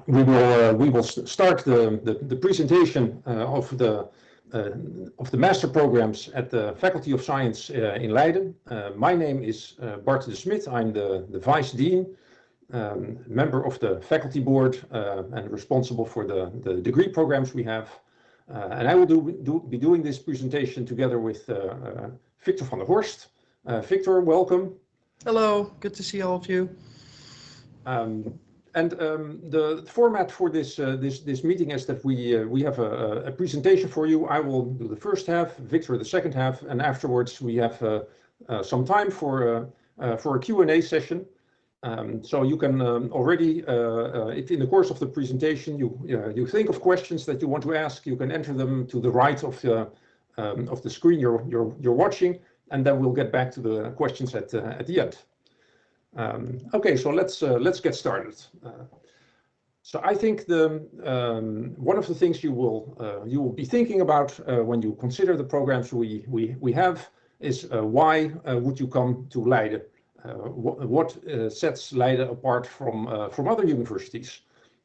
We will start the presentation of the master programs at the Faculty of Science in Leiden. My name is Bart de Smit. I'm the Vice Dean, member of the faculty board, and responsible for the degree programs we have. And I will be doing this presentation together with Victor van der Horst. Victor, welcome. Hello, good to see all of you. The format for this meeting is that we have a presentation for you. I will do the first half, Victor the second half, and afterwards we have some time for a Q&A session. So you can already, if in the course of the presentation you think of questions that you want to ask, you can enter them to the right of the screen you're watching, and then we'll get back to the questions at the end. Okay, so let's get started. So I think one of the things you will be thinking about when you consider the programs we have is why would you come to Leiden? What sets Leiden apart from other universities?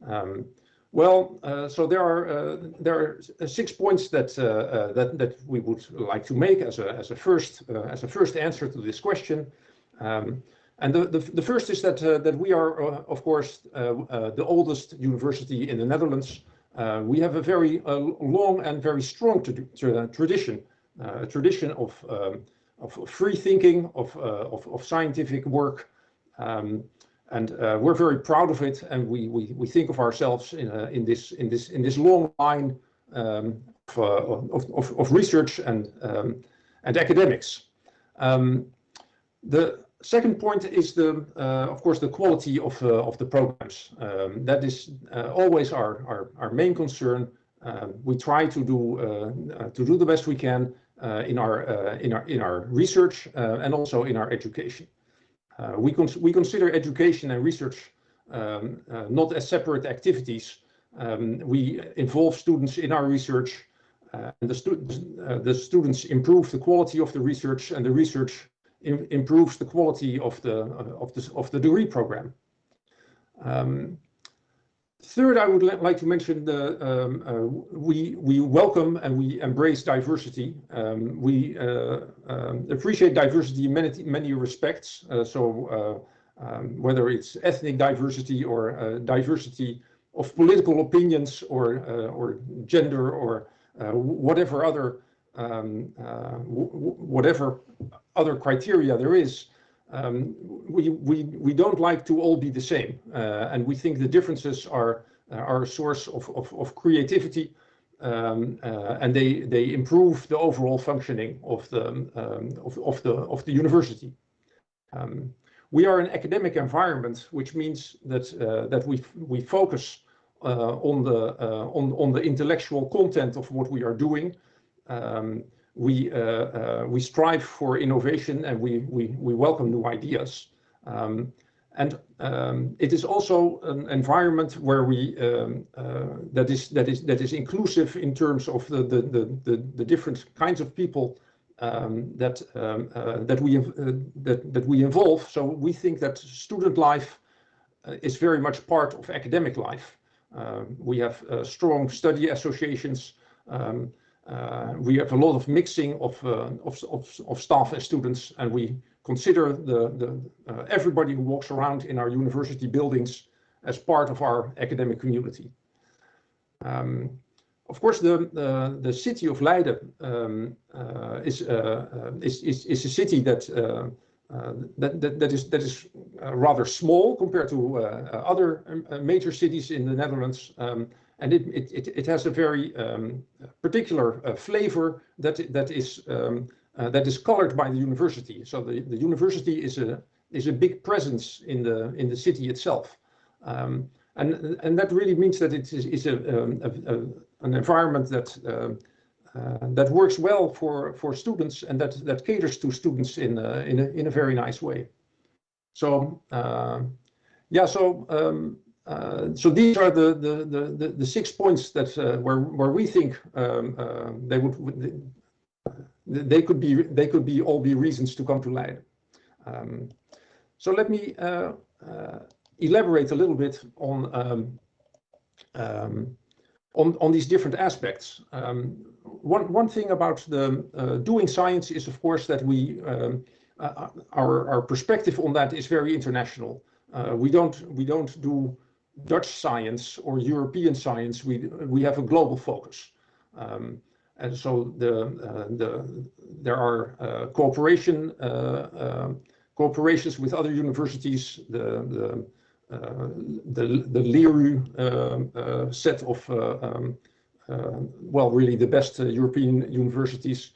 So there are 6 points that we would like to make as a first answer to this question. And the first is that we are, of course, the oldest university in the Netherlands. We have a very long and very strong tradition, a tradition of free thinking, of scientific work, and we're very proud of it. And we think of ourselves in this long line of research and academics. The second point is of course, the quality of the programs. That is always our main concern. We try to do the best we can in our research and also in our education. We consider education and research not as separate activities. We involve students in our research, and the students improve the quality of the research, and the research improves the quality of the degree program. Third, I would like to mention we welcome and we embrace diversity. We appreciate diversity in many respects. Whether it's ethnic diversity or diversity of political opinions or gender or whatever other criteria there is, we don't like to all be the same, and we think the differences are a source of creativity, and they improve the overall functioning of the university. We are an academic environment, which means that we focus on the intellectual content of what we are doing. We strive for innovation, and we welcome new ideas. It is also an environment where that is inclusive in terms of the different kinds of people that we involve. So we think that student life is very much part of academic life. We have strong study associations. We have a lot of mixing of staff and students, and we consider everybody who walks around in our university buildings as part of our academic community. Of course, the city of Leiden is a city that is rather small compared to other major cities in the Netherlands. And it has a very particular flavor that is colored by the university. So the university is a big presence in the city itself, and that really means that it is an environment that works well for students, and that caters to students in a very nice way. So yeah, so these are the 6 points that where we think they could all be reasons to come to Leiden. So let me elaborate a little bit on on these different aspects. One thing about the doing science is, of course, that our perspective on that is very international. We don't do Dutch science or European science. We have a global focus, and so there are cooperations with other universities. The LERU set of really the best European universities.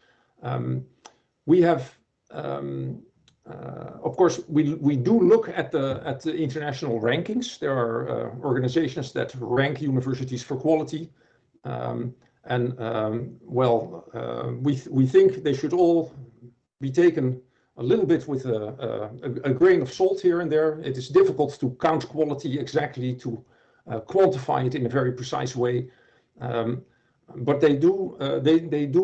We have, of course, we do look at the international rankings. There are organizations that rank universities for quality, we think they should all be taken a little bit with a grain of salt here and there. It is difficult to count quality exactly, to quantify it in a very precise way, but they do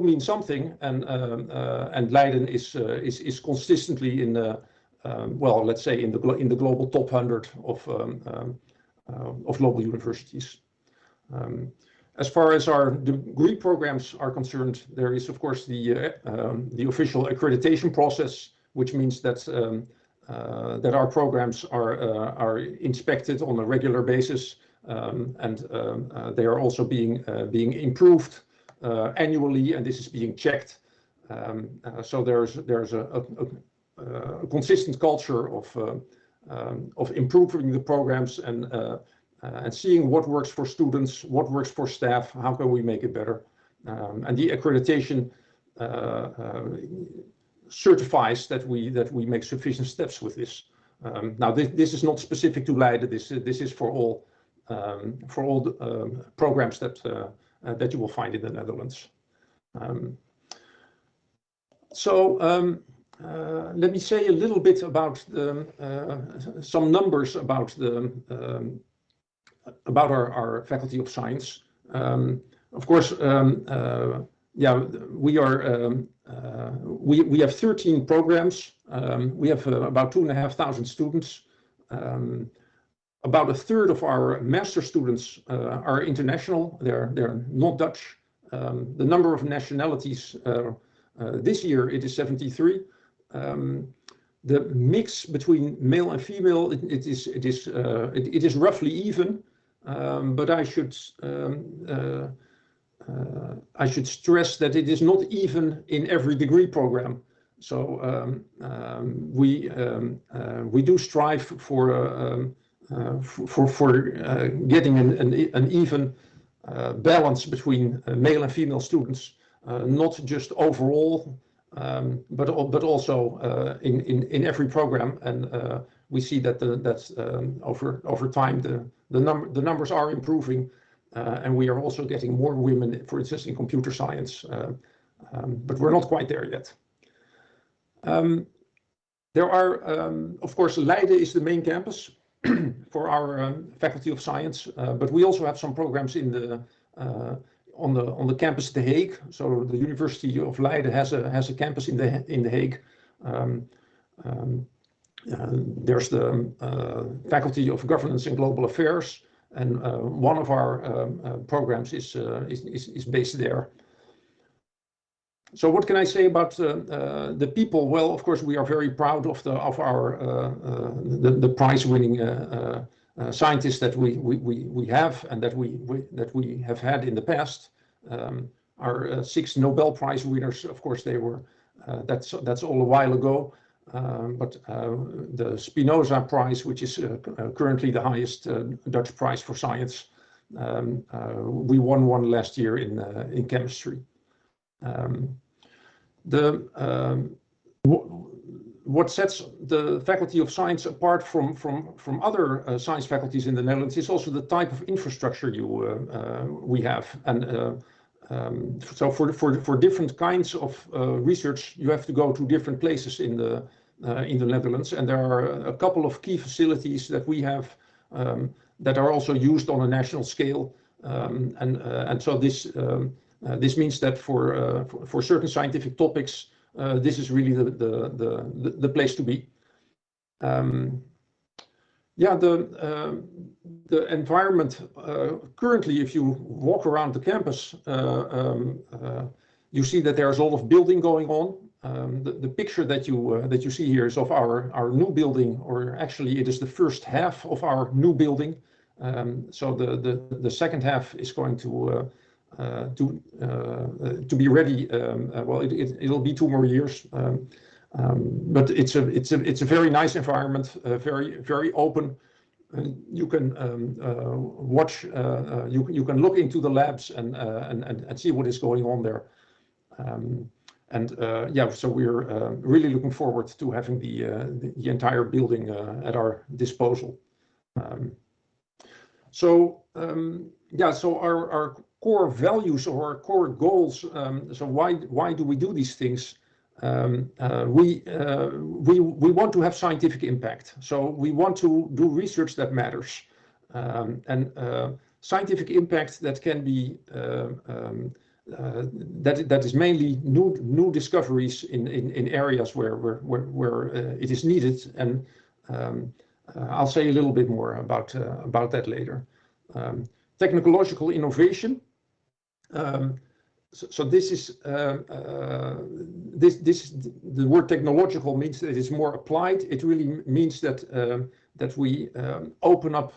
mean something, and Leiden is consistently in the let's say in the global top 100 of global universities. As far as our degree programs are concerned, there is of course the official accreditation process, which means that our programs are inspected on a regular basis, and they are also being improved annually, and this is being checked. So there's a consistent culture of improving the programs and seeing what works for students, what works for staff, how can we make it better, and the accreditation certifies that we make sufficient steps with this. Now this is not specific to Leiden. This is for all programs that you will find in the Netherlands. Let me say a little bit about some numbers about our Faculty of Science. Of course, we have 13 programs. We have about 2,500 students. About a third of our master students are international. They're not Dutch. The number of nationalities this year it is 73. The mix between male and female it is roughly even, but I should stress that it is not even in every degree program. So we do strive for getting an even balance between male and female students, not just overall, but also in every program. And we see that over time the numbers are improving, and we are also getting more women, for instance, in computer science, but we're not quite there yet. There are, of course, Leiden is the main campus for our Faculty of Science, but we also have some programs on the campus at The Hague. So the University of Leiden has a campus in The Hague. There's the Faculty of Governance and Global Affairs, and one of our programs is based there. So what can I say about the people? Well, of course, we are very proud of the prize-winning scientists that we have and that we have had in the past. Our 6 Nobel Prize winners, of course, they were that's all a while ago. But the Spinoza Prize, which is currently the highest Dutch prize for science, we won one last year in chemistry. What sets the Faculty of Science apart from other science faculties in the Netherlands is also the type of infrastructure we have. And so for different kinds of research, you have to go to different places in the Netherlands, and there are a couple of key facilities that we have that are also used on a national scale, and so this means that for certain scientific topics, this is really the place to be. Yeah, the environment currently, if you walk around the campus, you see that there's a lot of building going on. The picture that you see here is of our new building, or actually it is the first half of our new building. So the second half is going to be ready. Well, it'll be 2 more years. But it's a very nice environment, very open. You can watch, you can look into the labs and see what is going on there. Yeah, so we're really looking forward to having the entire building at our disposal. Yeah, so our core values or our core goals. So why do we do these things? We want to have scientific impact. So we want to do research that matters, and scientific impact that can be that is mainly new discoveries in areas where it is needed. And I'll say a little bit more about that later. Technological innovation. So this is the word technological means that it's more applied. It really means that we open up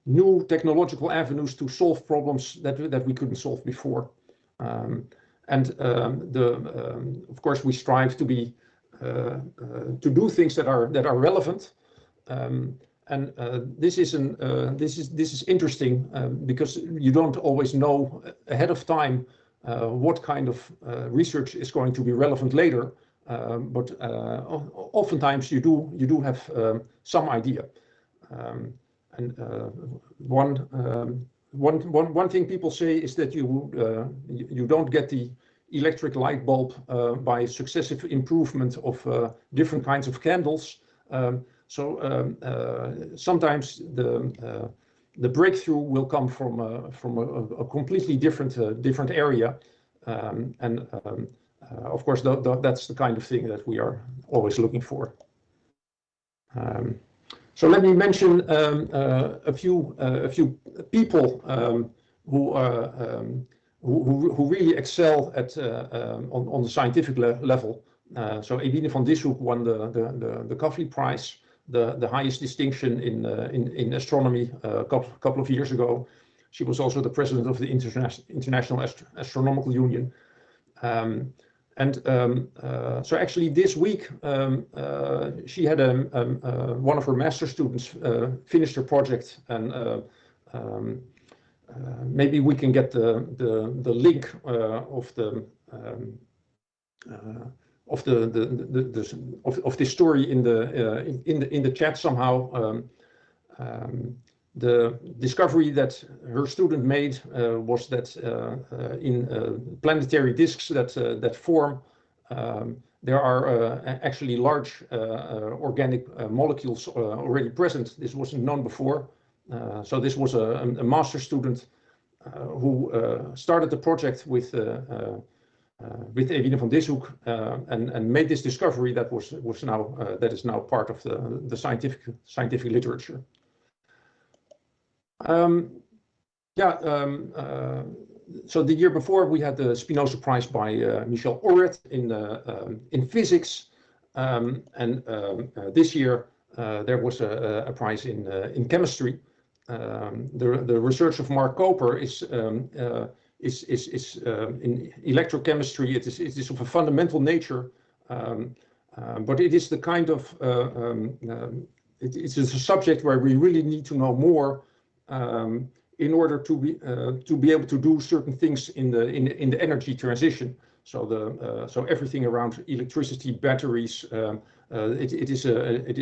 new technological avenues to solve problems that we couldn't solve before. Of course, we strive to be to do things that are relevant. This is interesting because you don't always know ahead of time what kind of research is going to be relevant later, but oftentimes you do have some idea. One thing people say is that you don't get the electric light bulb by successive improvement of different kinds of candles. Sometimes the breakthrough will come from a completely different area, of course that's the kind of thing that we are always looking for. So let me mention a few people who really excel on the scientific level. So Eivor van Dijk won the Kavli Prize, the highest distinction in astronomy a couple of years ago. She was also the president of the International Astronomical Union. So actually this week she had one of her master students finished her project, and maybe we can get the link of this story in the chat somehow. The discovery that her student made was that in planetary disks that form, there are actually large organic molecules already present. This wasn't known before. So this was a master student who started the project with Eivor van Dijk and made this discovery that is now part of the scientific literature. So the year before we had the Spinoza Prize by Michel Oret in physics, and this year there was a prize in chemistry. The research of Mark Koper is in electrochemistry. It is of a fundamental nature, but it is the kind of it's a subject where we really need to know more in order to be able to do certain things in the energy transition. So everything around electricity, batteries. It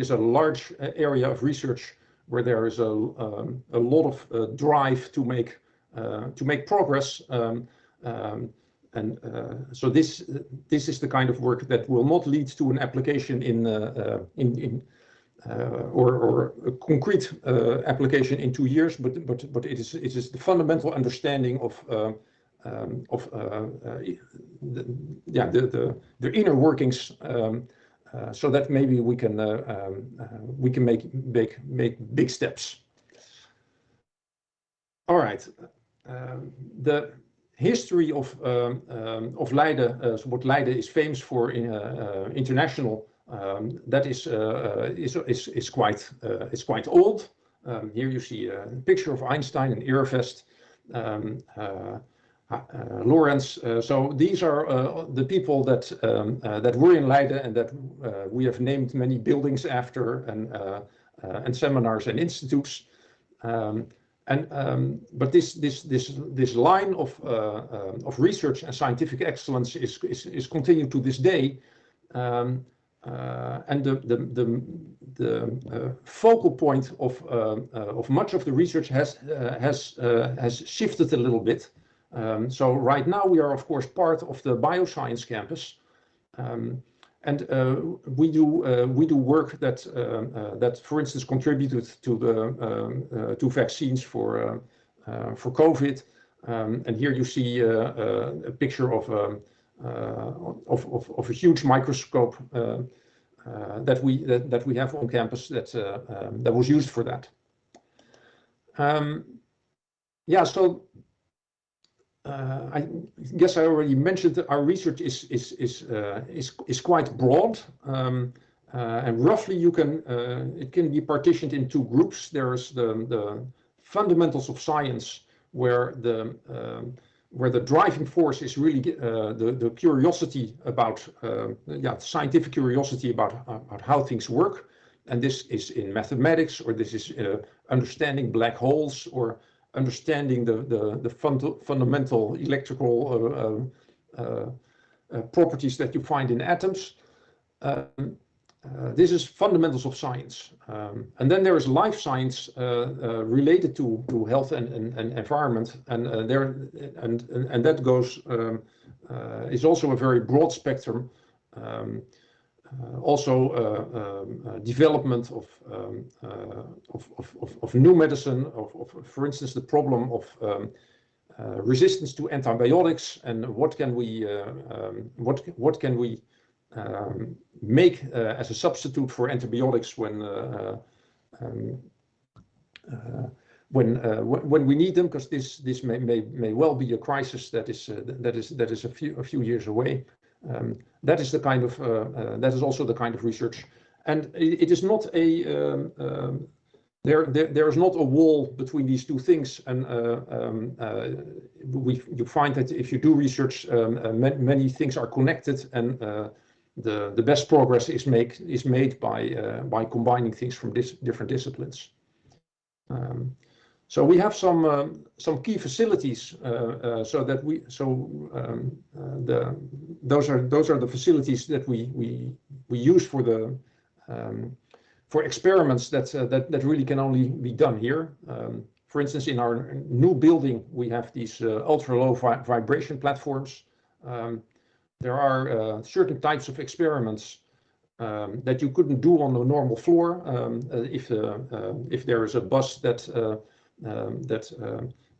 is a large area of research where there is a lot of drive to make progress. So this is the kind of work that will not lead to an application or a concrete application in 2 years, but it is the fundamental understanding of the inner workings so that maybe we can make big steps. All right, the history of Leiden, what Leiden is famous for in international, that is quite old. Here you see a picture of Einstein and Irvest, Lorentz. So these are the people that were in Leiden and that we have named many buildings after, and seminars and institutes. But this line of research and scientific excellence is continued to this day, and the focal point of much of the research has shifted a little bit. So right now we are of course part of the bioscience campus. And we do work that, for instance, contributed to vaccines for COVID. And here you see a picture of a huge microscope that we have on campus that was used for that. Yeah, so. I guess I already mentioned that our research is quite broad, and roughly it can be partitioned in two groups. There's the fundamentals of science, where the driving force is really the curiosity about scientific curiosity about how things work, and this is in mathematics, or this is understanding black holes, or understanding the fundamental electrical properties that you find in atoms. This is fundamentals of science. And then there is life science related to health and environment, and that goes is also a very broad spectrum. Development of new medicine, for instance, the problem of resistance to antibiotics, and what can we make as a substitute for antibiotics when we need them, because this may well be a crisis that is a few years away. That is the kind of that is also the kind of research, and it is not a there is not a wall between these two things, and you find that if you do research, many things are connected, and the best progress is made by combining things from different disciplines. So we have some key facilities, those are the facilities that we use for experiments that really can only be done here. For instance, in our new building, we have these ultra low vibration platforms. There are certain types of experiments that you couldn't do on the normal floor. If there is a bus that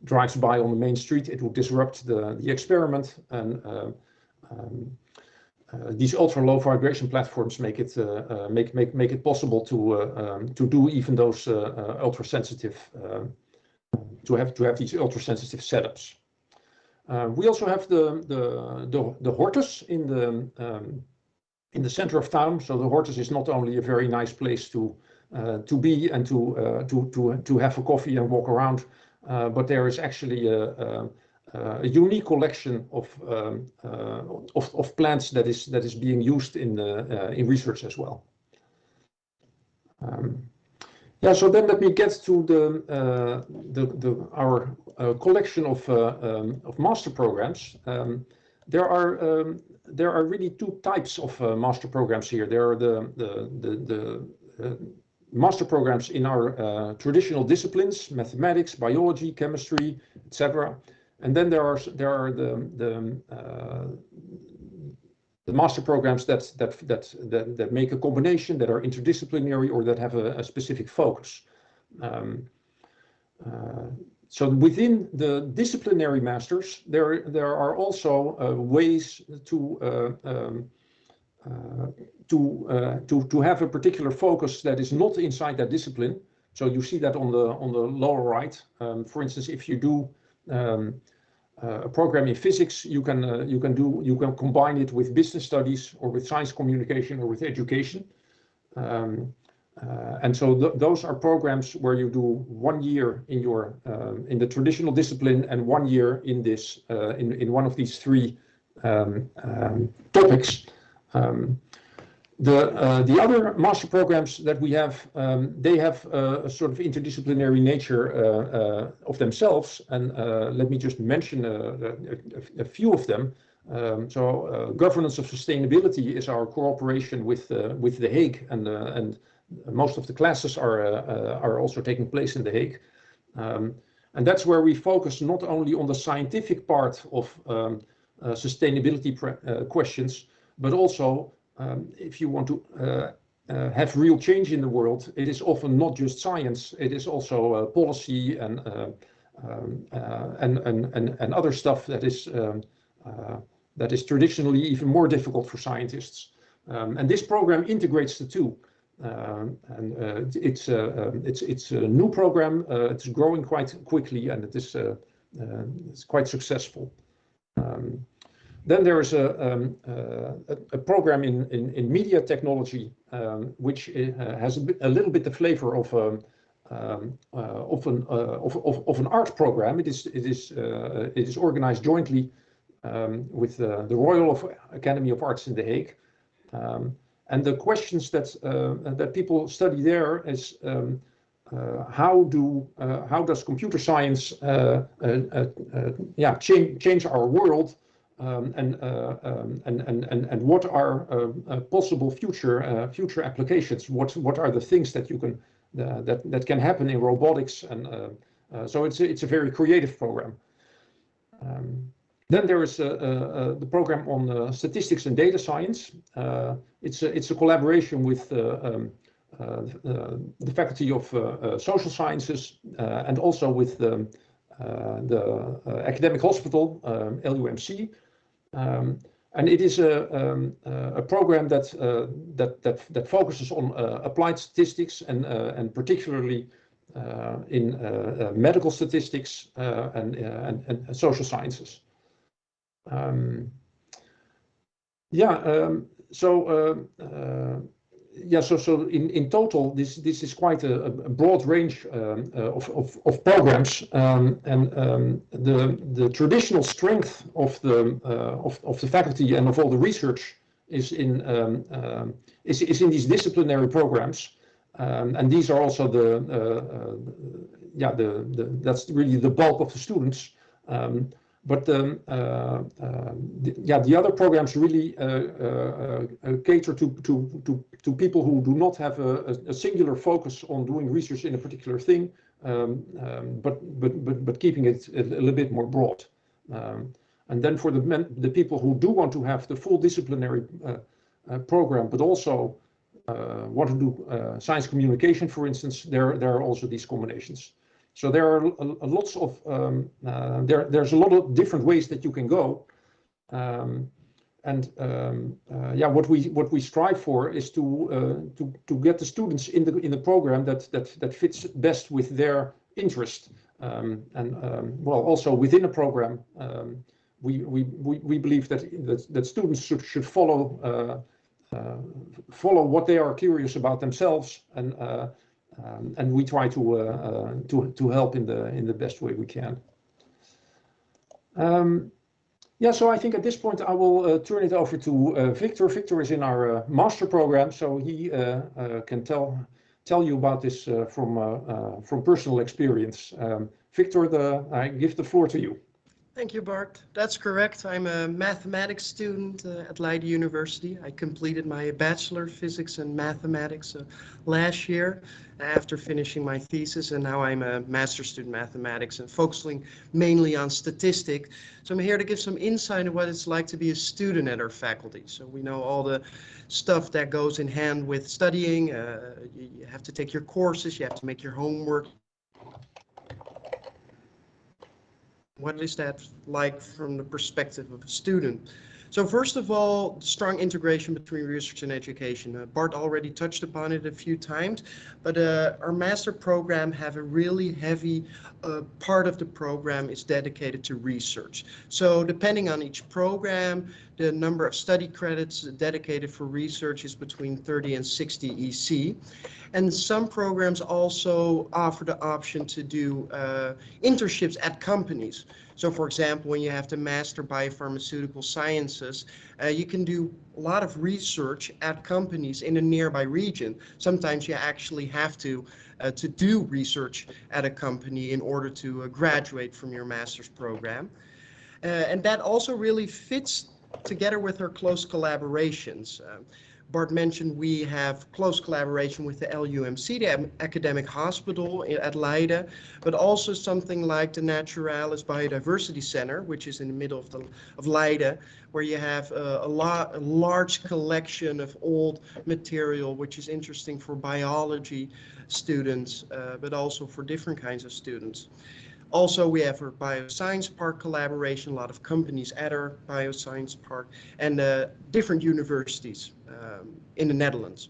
drives by on the main street, it will disrupt the experiment, and these ultra low vibration platforms make it possible to do even those ultra sensitive to have these ultra sensitive setups. We also have the Hortus in the center of town. So the Hortus is not only a very nice place to be and to have a coffee and walk around, but there is actually a unique collection of plants that is being used in research as well. Yeah, so then let me get to our collection of master programs. There are really two types of master programs here. There are the master programs in our traditional disciplines: mathematics, biology, chemistry, etc. And then there are the master programs that make a combination, that are interdisciplinary, or that have a specific focus. So within the disciplinary masters, there are also ways to to have a particular focus that is not inside that discipline. So you see that on the lower right. For instance, if you do a program in physics, you can combine it with business studies or with science communication or with education. And so those are programs where you do 1 year in the traditional discipline and 1 year in this in one of these three topics. The other master programs that we have, they have a sort of interdisciplinary nature of themselves, and let me just mention a few of them. Governance of sustainability is our cooperation with The Hague, and most of the classes are also taking place in The Hague. And that's where we focus not only on the scientific part of sustainability questions, but also if you want to have real change in the world, it is often not just science, it is also policy and other stuff that is traditionally even more difficult for scientists. And this program integrates the two. It's a new program. It's growing quite quickly, and it's quite successful. Then there is a program in media technology, which has a little bit the flavor of an art program. It is organized jointly with the Royal Academy of Arts in The Hague. And the questions that people study there is how does computer science change our world, and what are possible future applications? What are the things that you can that can happen in robotics? And so it's a very creative program. Then there is the program on statistics and data science. It's a collaboration with the Faculty of Social Sciences and also with the Academic Hospital, LUMC. And it is a program that focuses on applied statistics and particularly in medical statistics and social sciences. So in total, this is quite a broad range of programs, and the traditional strength of the faculty and of all the research is in these disciplinary programs, and these are also that's really the bulk of the students. But the other programs really cater to people who do not have a singular focus on doing research in a particular thing, but keeping it a little bit more broad. And then for the people who do want to have the full disciplinary program, but also want to do science communication, for instance, there are also these combinations. So there are lots of there's a lot of different ways that you can go, what we strive for is to get the students in the program that fits best with their interest, also within a program we believe that students should follow what they are curious about themselves, and we try to help in the best way we can. So I think at this point I will turn it over to Victor. Victor is in our master program, so he can tell you about this from personal experience. Victor, I give the floor to you. Thank you, Bart. That's correct. I'm a mathematics student at Leiden University. I completed my Bachelor of Physics and Mathematics last year after finishing my thesis, and now I'm a Master student Mathematics and focusing mainly on statistics. So I'm here to give some insight on what it's like to be a student at our faculty. So we know all the stuff that goes in hand with studying. You have to take your courses, you have to make your homework. What is that like from the perspective of a student? So first of all, strong integration between research and education. Bart already touched upon it a few times, but our master program have a really heavy part of the program is dedicated to research. So depending on each program, the number of study credits dedicated for research is between 30 and 60 EC. And some programs also offer the option to do internships at companies. So for example, when you have to master biopharmaceutical sciences, you can do a lot of research at companies in a nearby region. Sometimes you actually have to do research at a company in order to graduate from your master's program. And that also really fits together with our close collaborations. Bart mentioned we have close collaboration with the LUMC, the Academic Hospital at Leiden, but also something like the Naturalis Biodiversity Center, which is in the middle of Leiden, where you have a large collection of old material, which is interesting for biology students, but also for different kinds of students. Also, we have our Bioscience Park collaboration, a lot of companies at our Bioscience Park, and different universities in the Netherlands.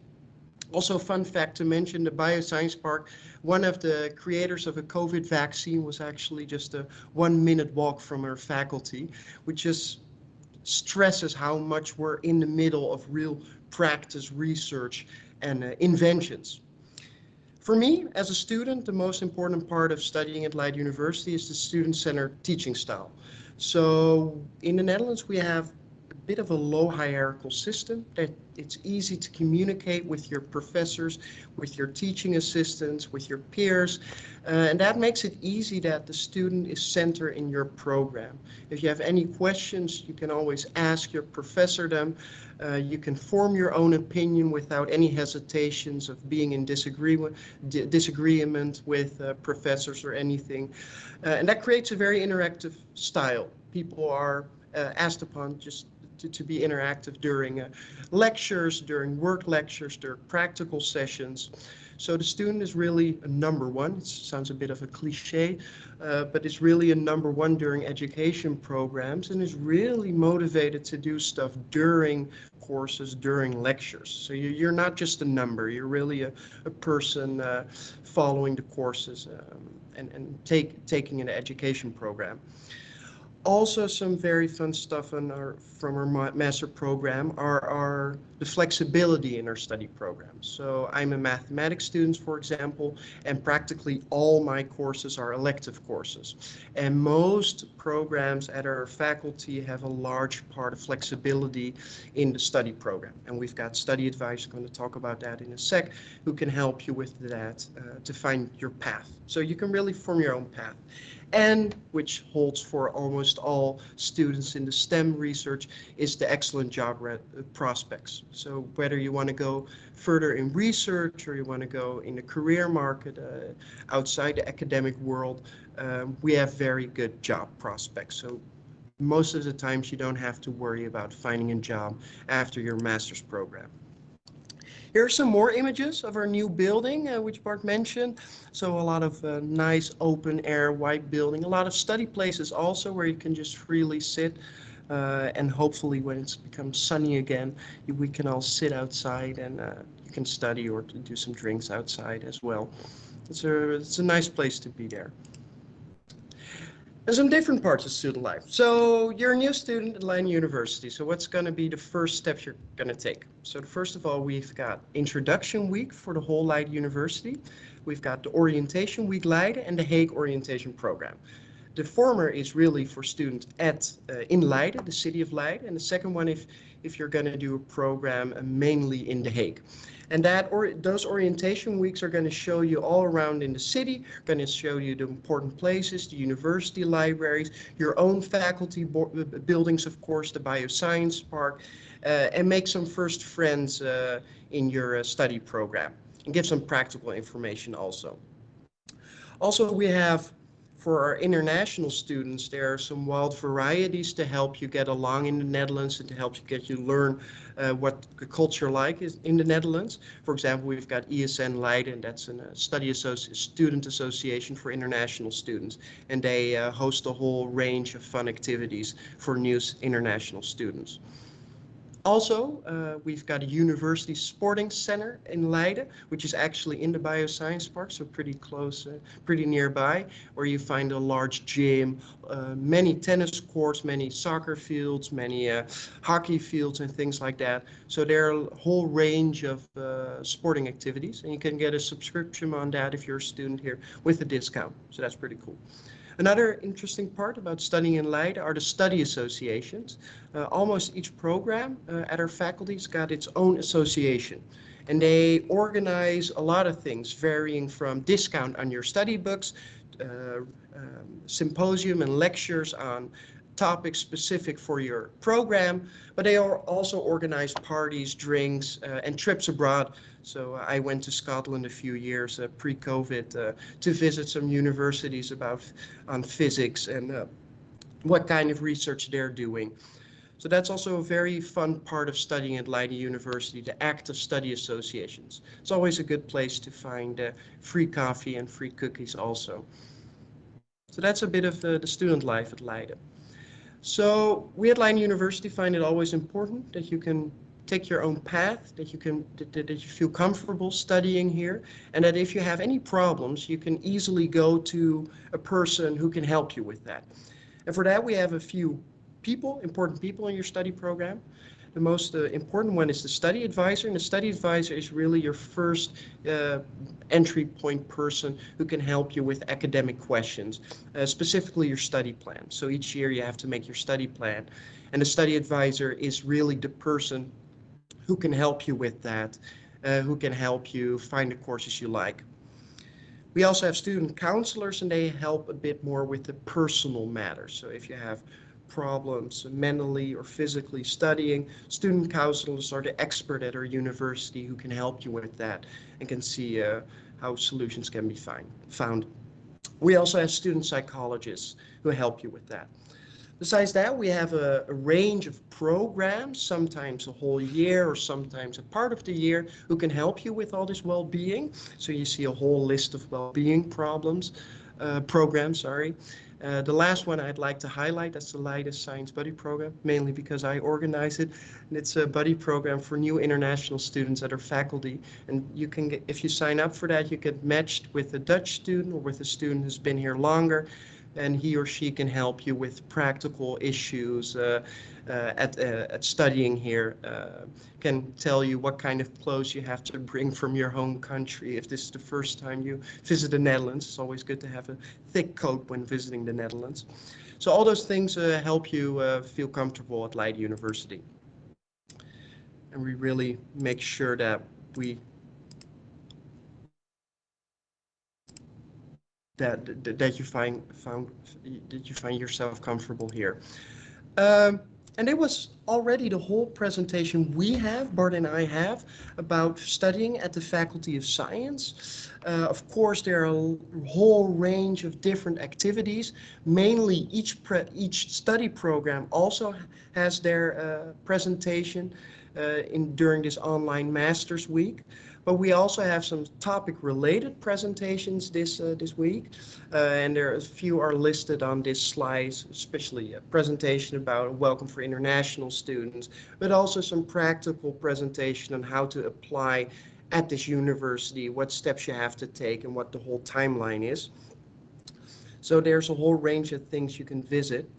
Also, a fun fact to mention, the Bioscience Park, one of the creators of a COVID vaccine was actually just a 1-minute walk from our faculty, which just stresses how much we're in the middle of real practice, research, and inventions. For me, as a student, the most important part of studying at Leiden University is the student-centered teaching style. So in the Netherlands, we have a bit of a low hierarchical system that it's easy to communicate with your professors, with your teaching assistants, with your peers, and that makes it easy that the student is centered in your program. If you have any questions, you can always ask your professor them. You can form your own opinion without any hesitations of being in disagreement with professors or anything. And that creates a very interactive style. People are asked upon just to be interactive during lectures, during work lectures, during practical sessions. So the student is really a number one. It sounds a bit of a cliche, but it's really a number one during education programs and is really motivated to do stuff during courses, during lectures. So you're not just a number, you're really a person following the courses and taking an education program. Also, some very fun stuff from our master program are the flexibility in our study programs. So I'm a mathematics student, for example, and practically all my courses are elective courses. And most programs at our faculty have a large part of flexibility in the study program. And we've got study advisors going to talk about that in a sec, who can help you with that to find your path. So you can really form your own path. And which holds for almost all students in the STEM research is the excellent job prospects. So whether you want to go further in research or you want to go in the career market outside the academic world, we have very good job prospects. So most of the times you don't have to worry about finding a job after your master's program. Here are some more images of our new building, which Bart mentioned. So a lot of nice open air white building, a lot of study places also where you can just freely sit. And hopefully when it's become sunny again, we can all sit outside and you can study or to do some drinks outside as well. It's a nice place to be there. And some different parts of student life. So you're a new student at Leiden University. So what's going to be the first steps you're going to take? So first of all, we've got Introduction Week for the whole Leiden University. We've got the Orientation Week Leiden and the Hague Orientation Program. The former is really for students in Leiden, the city of Leiden, and the second one if you're going to do a program mainly in The Hague. And those orientation weeks are going to show you all around in the city, going to show you the important places, the university libraries, your own faculty buildings, of course, the Bioscience Park, and make some first friends in your study program and give some practical information also. Also, we have For our international students, there are some wild varieties to help you get along in the Netherlands and to help you learn what the culture like is in the Netherlands. For example, we've got ESN Leiden, that's a student association for international students, and they host a whole range of fun activities for new international students. Also, we've got a university sporting center in Leiden, which is actually in the bioscience park, so pretty close, pretty nearby, where you find a large gym, many tennis courts, many soccer fields, many hockey fields and things like that. So there are a whole range of sporting activities, and you can get a subscription on that if you're a student here with a discount. So that's pretty cool. Another interesting part about studying in Leiden are the study associations. Almost each program at our faculty's got its own association. And they organize a lot of things, varying from discount on your study books, symposium and lectures on topics specific for your program, but they also organize parties, drinks, and trips abroad. So I went to Scotland a few years pre-COVID to visit some universities on physics and what kind of research they're doing. So that's also a very fun part of studying at Leiden University, the active study associations. It's always a good place to find free coffee and free cookies also. So that's a bit of the student life at Leiden. So we at Leiden University find it always important that you can take your own path, that you feel comfortable studying here, and that if you have any problems, you can easily go to a person who can help you with that. And for that, we have a few important people in your study program. The most important one is the study advisor, and the study advisor is really your first entry point person who can help you with academic questions, specifically your study plan. So each year you have to make your study plan, and the study advisor is really the person who can help you with that, who can help you find the courses you like. We also have student counselors, and they help a bit more with the personal matters. So if you have problems mentally or physically studying, student counselors are the expert at our university who can help you with that and can see how solutions can be found. We also have student psychologists who help you with that. Besides that, we have a range of programs, sometimes a whole year or sometimes a part of the year, who can help you with all this well-being. So you see a whole list of well-being programs. The last one I'd like to highlight, that's the Leiden Science Buddy Program, mainly because I organize it. And it's a buddy program for new international students that are faculty. And you can get, if you sign up for that, you get matched with a Dutch student or with a student who's been here longer, and he or she can help you with practical issues at studying here, can tell you what kind of clothes you have to bring from your home country. If this is the first time you visit the Netherlands, it's always good to have a thick coat when visiting the Netherlands. So all those things help you feel comfortable at Leiden University. And we really make sure that that you find yourself comfortable here. And it was already the whole presentation Bart and I have, about studying at the Faculty of Science. Of course, there are a whole range of different activities. Mainly, each study program also has their presentation during this online Masters Week. But we also have some topic-related presentations this week, and a few are listed on this slide, especially a presentation about Welcome for International Students, but also some practical presentation on how to apply at this university, what steps you have to take, and what the whole timeline is. So there's a whole range of things you can visit.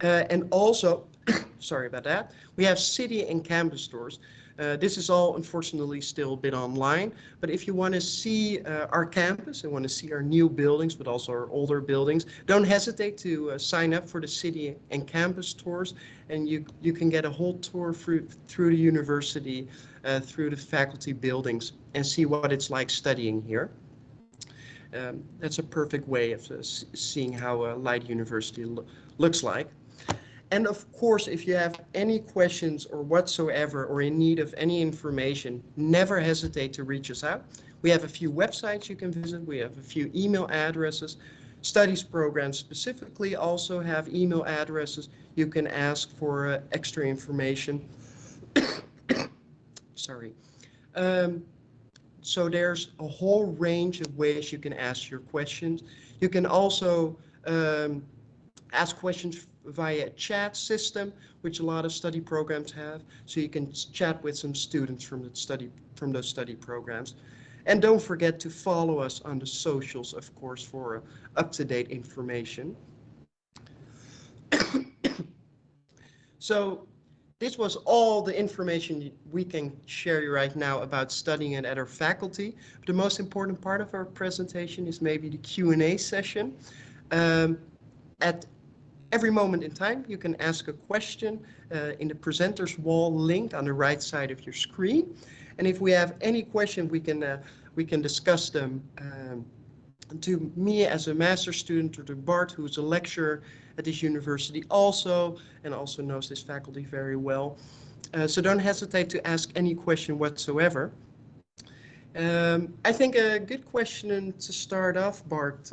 And also, sorry about that, we have city and campus tours. This is all, unfortunately, still a bit online, but if you want to see our campus and want to see our new buildings, but also our older buildings, don't hesitate to sign up for the city and campus tours, and you can get a whole tour through the university, through the faculty buildings, and see what it's like studying here. That's a perfect way of seeing how Leiden University looks like. And of course, if you have any questions or whatsoever, or in need of any information, never hesitate to reach us out. We have a few websites you can visit. We have a few email addresses. studies programs specifically also have email addresses. You can ask for extra information. Sorry. So there's a whole range of ways you can ask your questions. You can also ask questions via a chat system, which a lot of study programs have. So you can chat with some students from those study programs. And don't forget to follow us on the socials, of course, for up-to-date information. So this was all the information we can share you right now about studying at our faculty. But the most important part of our presentation is maybe the Q&A session. At every moment in time, you can ask a question in the presenter's wall link on the right side of your screen. And if we have any question, we can discuss them to me as a master's student, or to Bart, who's a lecturer at this university also, and also knows this faculty very well. So don't hesitate to ask any question whatsoever. I think a good question to start off, Bart,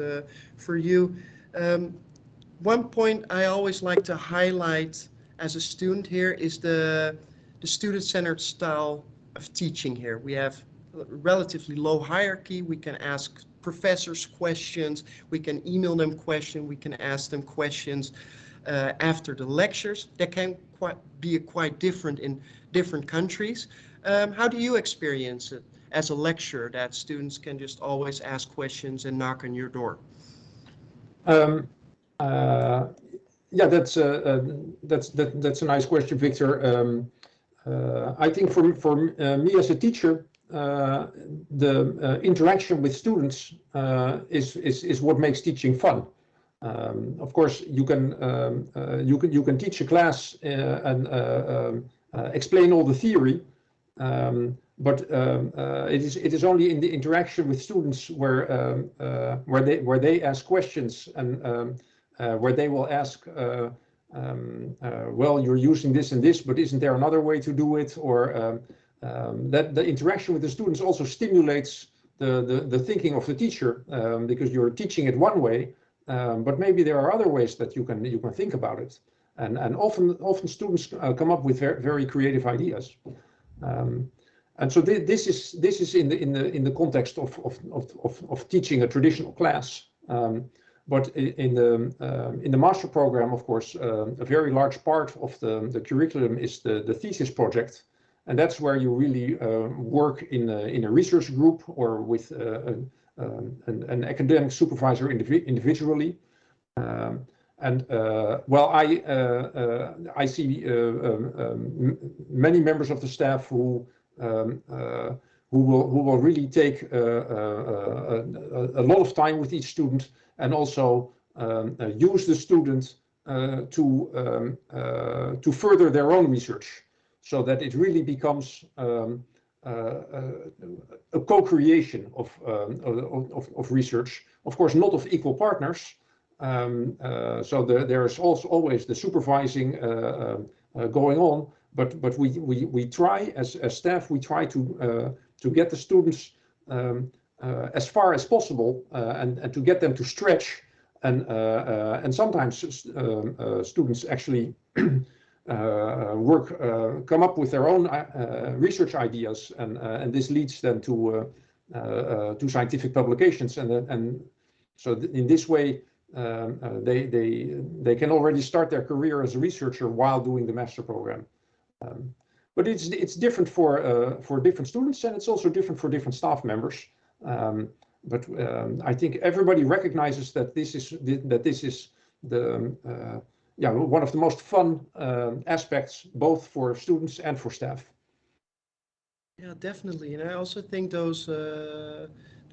for you. One point I always like to highlight as a student here is the student-centered style of teaching here. We have a relatively low hierarchy. We can ask professors questions, we can email them questions, we can ask them questions after the lectures. That can be quite different in different countries. How do you experience it as a lecturer, that students can just always ask questions and knock on your door? Yeah, that's a nice question, Victor. I think for me as a teacher, the interaction with students is what makes teaching fun. Of course, you can teach a class and explain all the theory, but it is only in the interaction with students where they ask questions and where they will ask, well, you're using this and this, but isn't there another way to do it? Or that the interaction with the students also stimulates the thinking of the teacher, because you're teaching it one way, but maybe there are other ways that you can think about it, and often students come up with very creative ideas, and so this is in the context of teaching a traditional class. But in the master program, of course, a very large part of the curriculum is the thesis project. And that's where you really work in a research group or with an academic supervisor individually. Well, I see many members of the staff who will really take a lot of time with each student, and also use the student to further their own research, so that it really becomes a co-creation of research. Of course, not of equal partners. So there's also always the supervising going on. But we try as staff, we try to get the students as far as possible, and to get them to stretch. And sometimes students actually come up with their own research ideas, and this leads them to scientific publications, and so in this way they can already start their career as a researcher while doing the master program. But it's different for different students, and it's also different for different staff members. But I think everybody recognizes that this is one of the most fun aspects, both for students and for staff. Yeah, definitely. And I also think the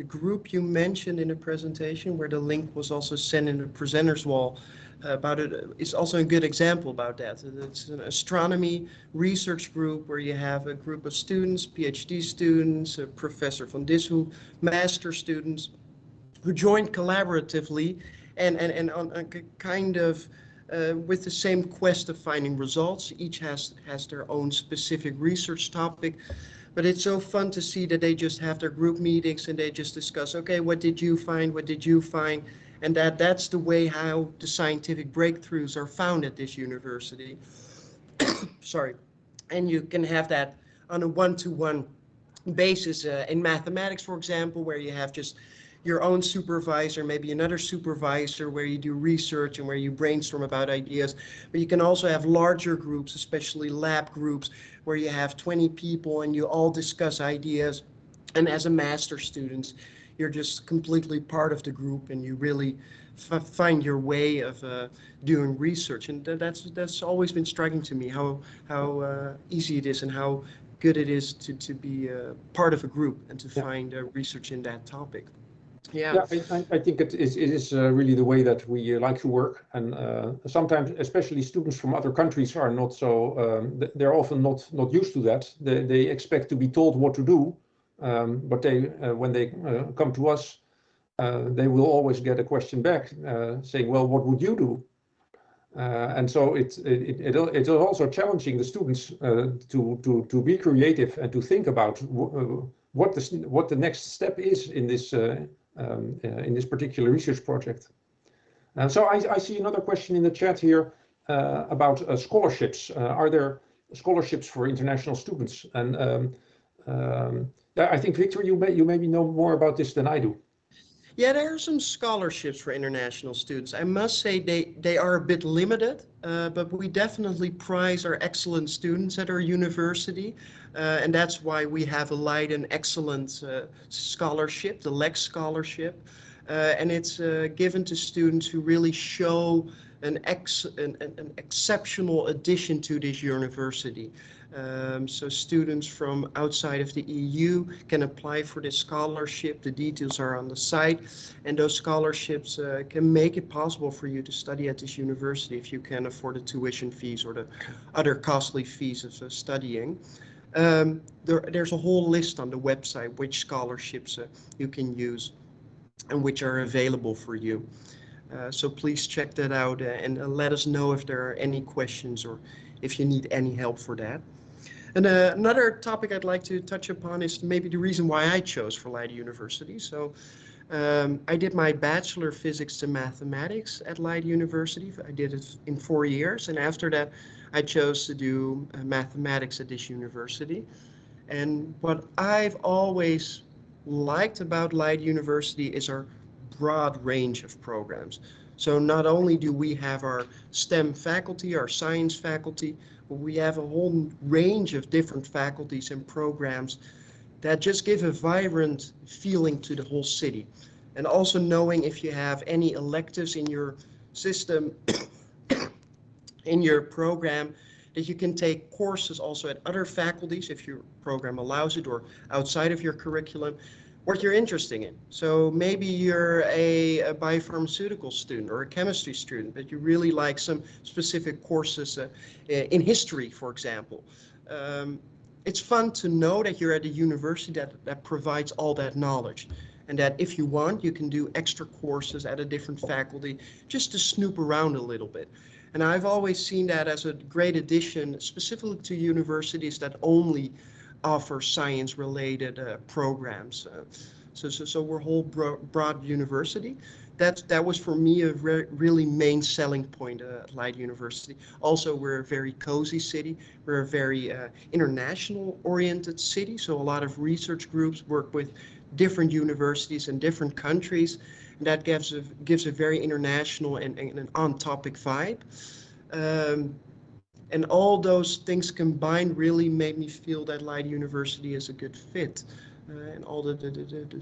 group you mentioned in the presentation, where the link was also sent in the presenter's wall about it, is also a good example about that. It's an astronomy research group where you have a group of students, PhD students, Professor van Dijk, master students, who joined collaboratively and on a kind of with the same quest of finding results. Each has their own specific research topic. But it's so fun to see that they just have their group meetings and they just discuss, okay, what did you find? What did you find? And that's the way how the scientific breakthroughs are found at this university. Sorry. And you can have that on a one-to-one basis in mathematics, for example, where you have just your own supervisor, maybe another supervisor, where you do research and where you brainstorm about ideas. But you can also have larger groups, especially lab groups, where you have 20 people and you all discuss ideas. And as a master student, you're just completely part of the group and you really find your way of doing research. And that's always been striking to me, how easy it is and how good it is to be part of a group and to find research in that topic. Yeah, I think it is really the way that we like to work, and sometimes, especially students from other countries, are not so. They're often not used to that. They expect to be told what to do, but when they come to us, they will always get a question back saying, "Well, what would you do?" And so it's also challenging the students to be creative and to think about what the next step is in this particular research project. And so I see another question in the chat here about scholarships. Are there scholarships for international students? And I think, Victor, you maybe know more about this than I do. Yeah, there are some scholarships for international students. I must say they are a bit limited, but we definitely prize our excellent students at our university. And that's why we have a Leiden Excellence Scholarship, the LEX Scholarship. And it's given to students who really show an exceptional addition to this university. So students from outside of the EU can apply for this scholarship. The details are on the site, and those scholarships can make it possible for you to study at this university if you can afford the tuition fees or the other costly fees of studying. There's a whole list on the website which scholarships you can use and which are available for you. So please check that out and let us know if there are any questions or if you need any help for that. And another topic I'd like to touch upon is maybe the reason why I chose for Leiden University. So I did my bachelor physics and mathematics at Leiden University. I did it in 4 years, and after that I chose to do mathematics at this university. And what I've always liked about Leiden University is our broad range of programs. So not only do we have our STEM faculty, our science faculty, but we have a whole range of different faculties and programs that just give a vibrant feeling to the whole city. And also knowing if you have any electives in your system, in your program, that you can take courses also at other faculties if your program allows it or outside of your curriculum, what you're interested in. So maybe you're a biopharmaceutical student or a chemistry student, but you really like some specific courses in history, for example. It's fun to know that you're at a university that provides all that knowledge, and that if you want, you can do extra courses at a different faculty just to snoop around a little bit. And I've always seen that as a great addition, specifically to universities that only offer science-related programs. So we're a whole broad university. That was for me a really main selling point at Leiden University. Also, we're a very cozy city. We're a very international-oriented city. So a lot of research groups work with different universities in different countries. And that gives a very international and an on-topic vibe. And all those things combined really made me feel that Leiden University is a good fit. And all the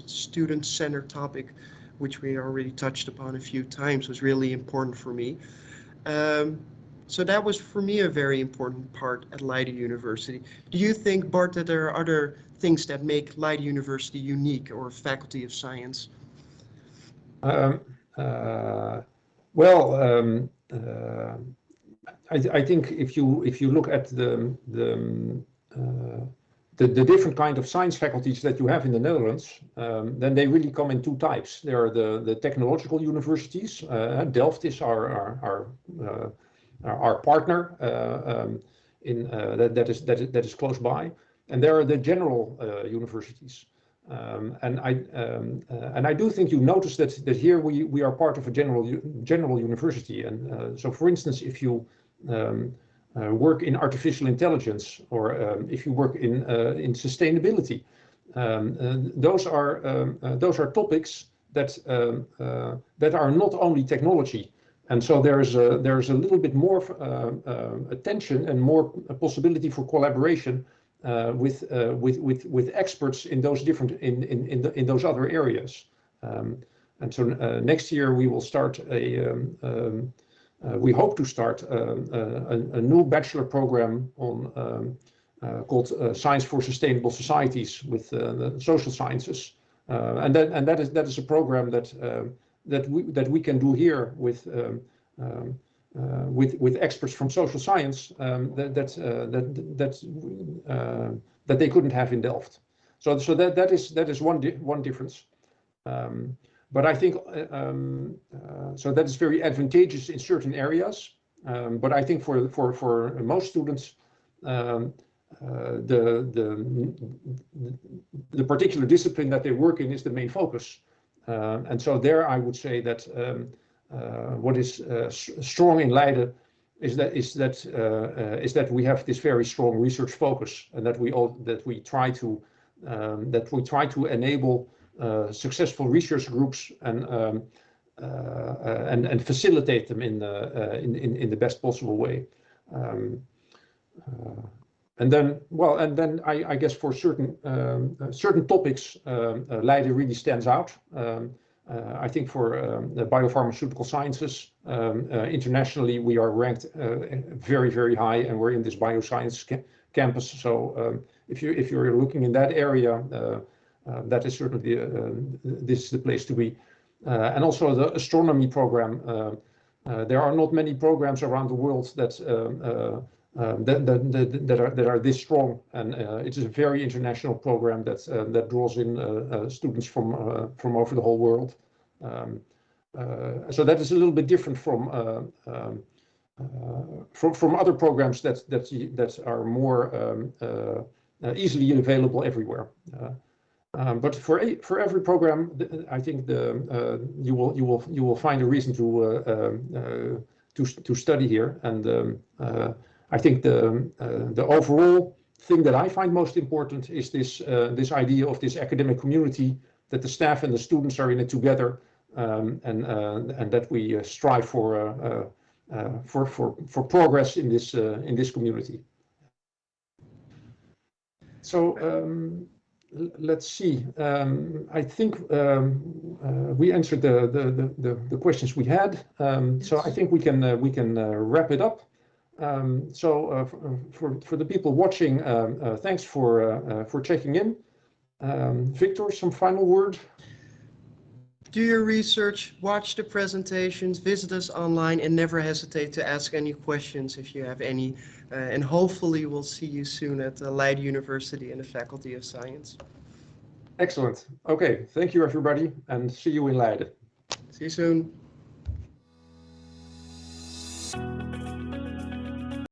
student-centered topic, which we already touched upon a few times, was really important for me. So that was for me a very important part at Leiden University. Do you think, Bart, that there are other things that make Leiden University unique or Faculty of Science? I think if you look at the different kind of science faculties that you have in the Netherlands, then they really come in two types. There are the technological universities. Delft is our partner that is close by, and there are the general universities. And I do think you notice that here we are part of a general university. And so, for instance, if you work in artificial intelligence, or if you work in sustainability, those are topics that are not only technology. And so there's a little bit more attention and more possibility for collaboration with experts in those different in those other areas. And so next year we will start we hope to start a new bachelor program on called Science for Sustainable Societies with the social sciences, and that is a program that we can do here with experts from social science that they couldn't have in Delft. So that is one difference. But I think so that is very advantageous in certain areas. But I think for most students, the particular discipline that they work in is the main focus. And so there I would say that what is strong in Leiden is that we have this very strong research focus, and that we try to enable successful research groups and facilitate them in the best possible way. And then I guess for certain topics, Leiden really stands out. I think for the biopharmaceutical sciences, internationally we are ranked very, very high, and we're in this bioscience campus. So if you're looking in that area, that is certainly this is the place to be. And also the astronomy program. There are not many programs around the world that are this strong, and it is a very international program that draws in students from over the whole world. So that is a little bit different from other programs that are more easily available everywhere. But for every program, I think you will find a reason to study here, and I think the overall thing that I find most important is this idea of this academic community, that the staff and the students are in it together, and that we strive for progress in this community. So let's see. I think we answered the questions we had. So I think we can wrap it up. So for the people watching, thanks for checking in. Victor, some final word? Do your research, watch the presentations, visit us online, and never hesitate to ask any questions if you have any. And hopefully we'll see you soon at Leiden University in the Faculty of Science. Excellent. Okay, thank you everybody, and see you in Leiden. See you soon.